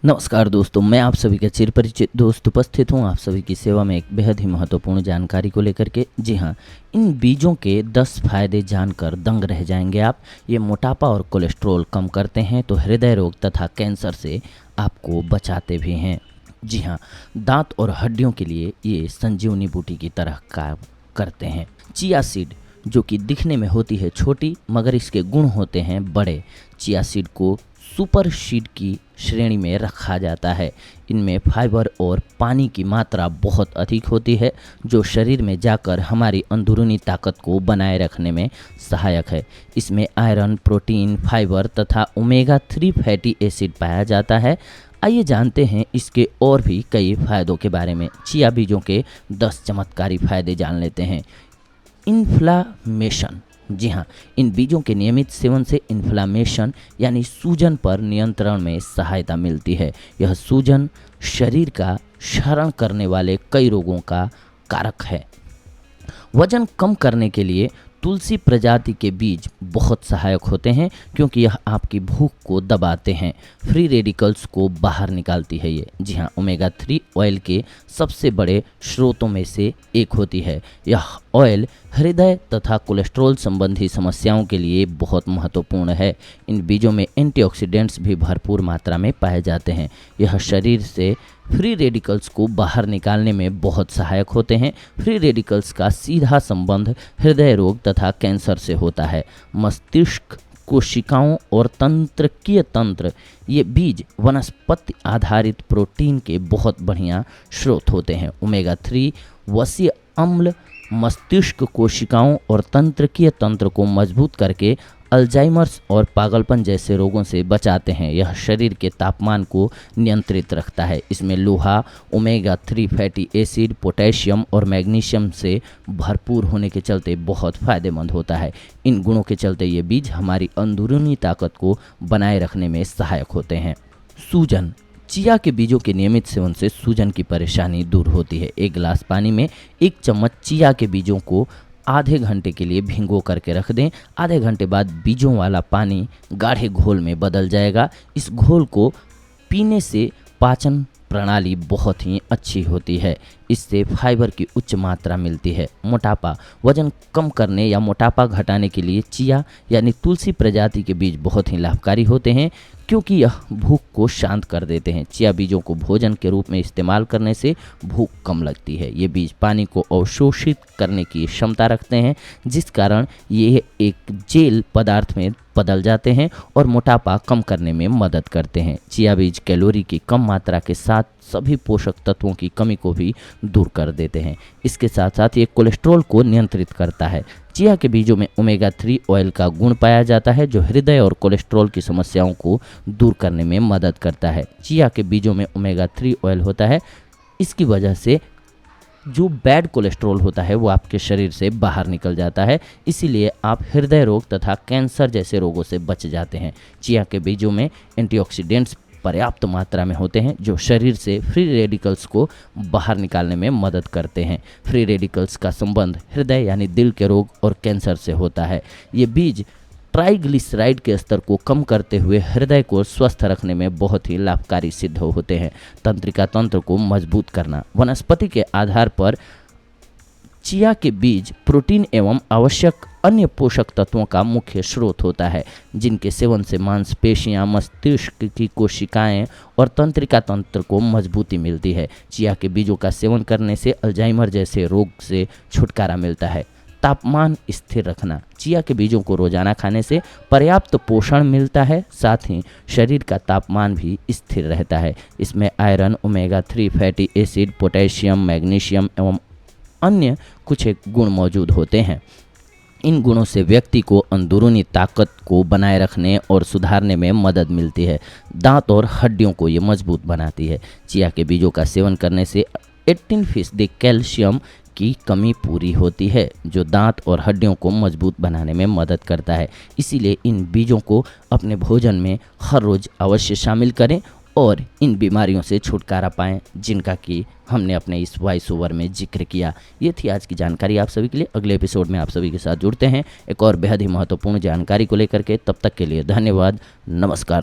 नमस्कार दोस्तों, मैं आप सभी का चिरपरिचित दोस्त उपस्थित हूँ आप सभी की सेवा में एक बेहद ही महत्वपूर्ण जानकारी को लेकर के। जी हाँ, इन बीजों के 10 फायदे जानकर दंग रह जाएंगे आप। ये मोटापा और कोलेस्ट्रॉल कम करते हैं तो हृदय रोग तथा कैंसर से आपको बचाते भी हैं। जी हाँ, दांत और हड्डियों के लिए ये संजीवनी बूटी की तरह काम करते हैं। चिया सीड जो कि दिखने में होती है छोटी मगर इसके गुण होते हैं बड़े। चिया सीड को सुपर सीड की श्रेणी में रखा जाता है। इनमें फाइबर और पानी की मात्रा बहुत अधिक होती है जो शरीर में जाकर हमारी अंदरूनी ताकत को बनाए रखने में सहायक है। इसमें आयरन, प्रोटीन, फाइबर तथा ओमेगा 3 फैटी एसिड पाया जाता है। आइए जानते हैं इसके और भी कई फायदों के बारे में। चिया बीजों के 10 चमत्कारी फायदे जान लेते हैं। इन्फ्लामेशन, जी हाँ, इन बीजों के नियमित सेवन से इन्फ्लामेशन यानी सूजन पर नियंत्रण में सहायता मिलती है। यह सूजन शरीर का क्षरण करने वाले कई रोगों का कारक है। वजन कम करने के लिए तुलसी प्रजाति के बीज बहुत सहायक होते हैं क्योंकि यह आपकी भूख को दबाते हैं। फ्री रेडिकल्स को बाहर निकालती है ये। जी हाँ, ओमेगा 3 ऑयल के सबसे बड़े स्रोतों में से एक होती है। यह ऑयल हृदय तथा कोलेस्ट्रॉल संबंधी समस्याओं के लिए बहुत महत्वपूर्ण है। इन बीजों में एंटीऑक्सीडेंट्स भी भरपूर मात्रा में पाए जाते हैं। यह शरीर से फ्री रेडिकल्स को बाहर निकालने में बहुत सहायक होते हैं। फ्री रेडिकल्स का सीधा संबंध हृदय रोग तथा कैंसर से होता है। मस्तिष्क, कोशिकाओं और तंत्रिकीय तंत्र, ये बीज वनस्पति आधारित प्रोटीन के बहुत बढ़िया स्रोत होते हैं। ओमेगा 3 वसीय अम्ल मस्तिष्क कोशिकाओं और तंत्रिकीय तंत्र को मजबूत करके अल्जाइमर्स और पागलपन जैसे रोगों से बचाते हैं। यह शरीर के तापमान को नियंत्रित रखता है। इसमें लोहा, ओमेगा 3 फैटी एसिड, पोटेशियम और मैग्नीशियम से भरपूर होने के चलते बहुत फ़ायदेमंद होता है। इन गुणों के चलते ये बीज हमारी अंदरूनी ताकत को बनाए रखने में सहायक होते हैं। सूजन, चिया के बीजों के नियमित सेवन से सूजन की परेशानी दूर होती है। एक गिलास पानी में 1 चम्मच चिया के बीजों को आधे घंटे के लिए भिगो करके रख दें। आधे घंटे बाद बीजों वाला पानी गाढ़े घोल में बदल जाएगा। इस घोल को पीने से पाचन प्रणाली बहुत ही अच्छी होती है। इससे फाइबर की उच्च मात्रा मिलती है। मोटापा, वजन कम करने या मोटापा घटाने के लिए चिया यानी तुलसी प्रजाति के बीज बहुत ही लाभकारी होते हैं क्योंकि यह भूख को शांत कर देते हैं। चिया बीजों को भोजन के रूप में इस्तेमाल करने से भूख कम लगती है। ये बीज पानी को अवशोषित करने की क्षमता रखते हैं जिस कारण ये एक जेल पदार्थ में बदल जाते हैं और मोटापा कम करने में मदद करते हैं। चिया बीज कैलोरी की कम मात्रा के साथ सभी पोषक तत्वों की कमी को भी दूर कर देते हैं। इसके साथ साथ ये कोलेस्ट्रॉल को नियंत्रित करता है। चिया के बीजों में ओमेगा 3 ऑयल का गुण पाया जाता है जो हृदय और कोलेस्ट्रॉल की समस्याओं को दूर करने में मदद करता है। चिया के बीजों में ओमेगा 3 ऑयल होता है, इसकी वजह से जो बैड कोलेस्ट्रॉल होता है वो आपके शरीर से बाहर निकल जाता है। इसीलिए आप हृदय रोग तथा कैंसर जैसे रोगों से बच जाते हैं। चिया के बीजों में एंटीऑक्सीडेंट्स पर्याप्त मात्रा में होते हैं जो शरीर से फ्री रेडिकल्स को बाहर निकालने में मदद करते हैं। फ्री रेडिकल्स का संबंध हृदय यानी दिल के रोग और कैंसर से होता है। ये बीज ट्राइग्लिसराइड के स्तर को कम करते हुए हृदय को स्वस्थ रखने में बहुत ही लाभकारी सिद्ध होते हैं। तंत्रिका तंत्र को मजबूत करना, वनस्पति के आधार पर चिया के बीज प्रोटीन एवं आवश्यक अन्य पोषक तत्वों का मुख्य स्रोत होता है जिनके सेवन से मांसपेशियां, मस्तिष्क की कोशिकाएं और तंत्रिका तंत्र को मजबूती मिलती है। चिया के बीजों का सेवन करने से अल्जाइमर जैसे रोग से छुटकारा मिलता है। तापमान स्थिर रखना, चिया के बीजों को रोजाना खाने से पर्याप्त पोषण मिलता है, साथ ही शरीर का तापमान भी स्थिर रहता है। इसमें iron, omega 3 fatty acid, potassium, magnesium एवं अन्य कुछ एक गुण मौजूद होते हैं। इन गुणों से व्यक्ति को अंदरूनी ताकत को बनाए रखने और सुधारने में मदद मिलती है। दांत और हड्डियों को ये मजबूत बनाती है। चिया के बीजों का सेवन करने से 18% कैल्शियम की कमी पूरी होती है जो दांत और हड्डियों को मजबूत बनाने में मदद करता है। इसीलिए इन बीजों को अपने भोजन में हर रोज़ अवश्य शामिल करें और इन बीमारियों से छुटकारा पाएं जिनका कि हमने अपने इस वॉइस ओवर में जिक्र किया। ये थी आज की जानकारी आप सभी के लिए। अगले एपिसोड में आप सभी के साथ जुड़ते हैं एक और बेहद ही महत्वपूर्ण जानकारी को लेकर के। तब तक के लिए धन्यवाद। नमस्कार।